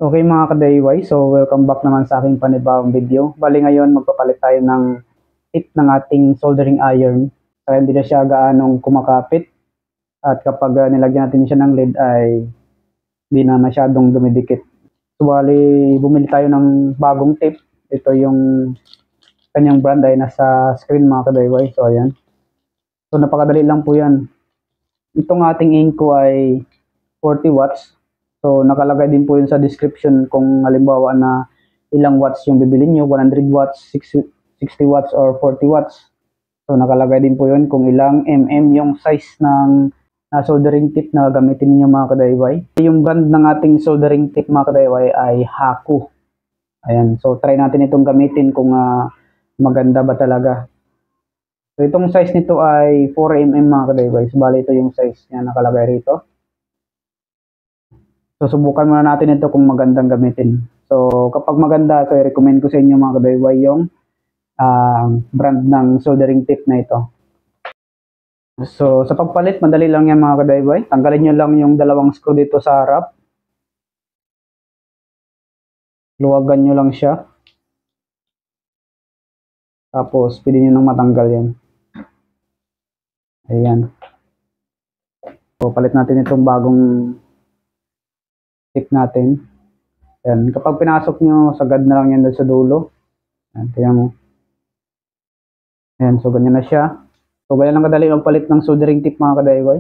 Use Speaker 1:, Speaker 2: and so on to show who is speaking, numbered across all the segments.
Speaker 1: Okay mga ka-DIY, so welcome back naman sa aking panibagong video. Bali ngayon magpapalit tayo ng tip ng ating soldering iron para hindi na siya gaanong kumakapit at kapag nilagyan natin siya ng lead ay hindi na masyadong dumidikit. So bali bumili tayo ng bagong tip. Ito yung kanyang brand ay nasa screen mga ka-DIY. So ayan. So napakadali lang po yan. Itong ating Inco ay 40 watts. So nakalagay din po yun sa description kung halimbawa na ilang watts yung bibilin nyo, 100 watts, 60 watts or 40 watts. So nakalagay din po yun kung ilang yung size ng soldering tip na gamitin niyo mga ka-DIY. Yung brand ng ating soldering tip mga ka-DIY ay Haku. Ayan, so try natin itong gamitin kung maganda ba talaga. So itong size nito ay 4 mga ka-DIY. So bali ito yung size niya nakalagay rito. So, subukan muna natin ito kung magandang gamitin. So, kapag maganda, so i-recommend ko sa inyo mga ka-DIY yung brand ng soldering tip na ito. So, sa pagpalit, madali lang yan mga ka-DIY. Tanggalin nyo lang yung dalawang screw dito sa harap. Luwagan nyo lang siya. Tapos, pwede nyo nang matanggal yan. Ayan. So, palit natin itong bagong tip natin. Ayan. Kapag pinasok nyo, sagad na lang yan sa dulo. Ayan, tingnan mo. Ayan, so ganyan na siya. So ganyan lang kadali magpalit ng soldering tip mga ka-DIY.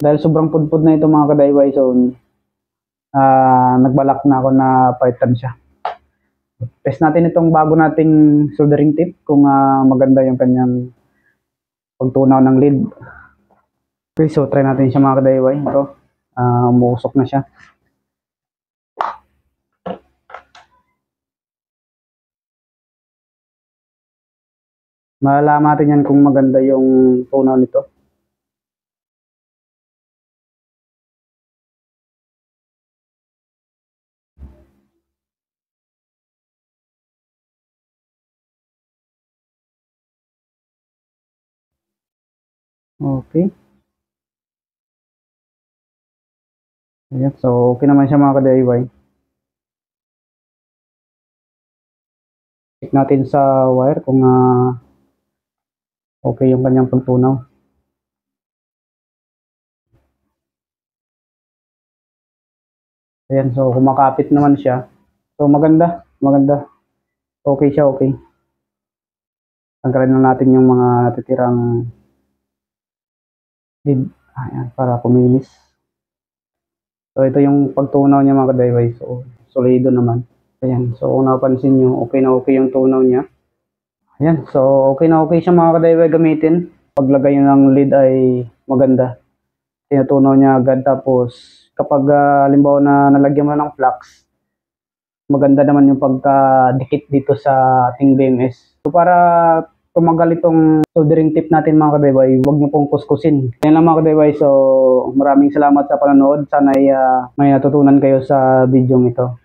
Speaker 1: Dahil sobrang pudpud na ito mga ka-DIY, so nagbalak na ako na palitan siya. Test natin itong bago nating soldering tip kung maganda yung kanyang pagtunaw ng lead. Okay, so try natin siya mga ka-DIY. Ito, umuusok na siya. Malalaman natin yan kung maganda yung tunaw nito. Okay. Ayan, so okay naman siya mga ka-DIY. Check natin sa wire kung okay yung kanyang pagtunaw. Ayan, so kumakapit naman siya. So maganda. Okay siya, okay. Tanggalin na natin yung mga natitirang lead. Ayan, para kuminis. So ito yung pagtunaw niya mga ka-DIY. So solido naman. Ayan, so kung napansin nyo, okay na okay yung tunaw niya. Ayan, so okay na okay siya mga ka-DIY gamitin. Paglagay nyo ng lead ay maganda. Tinutunaw niya agad. Tapos kapag halimbawa na nalagyan mo ng flux, maganda naman yung pagkadikit dito sa ating BMS. So para tumagal itong soldering tip natin mga ka-DIY, huwag nyo pong kuskusin. Yan lang mga ka-DIY, so maraming salamat sa panonood. Sana ay may natutunan kayo sa video ito.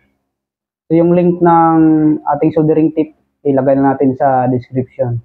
Speaker 1: So yung link ng ating soldering tip, ilagay na natin sa description.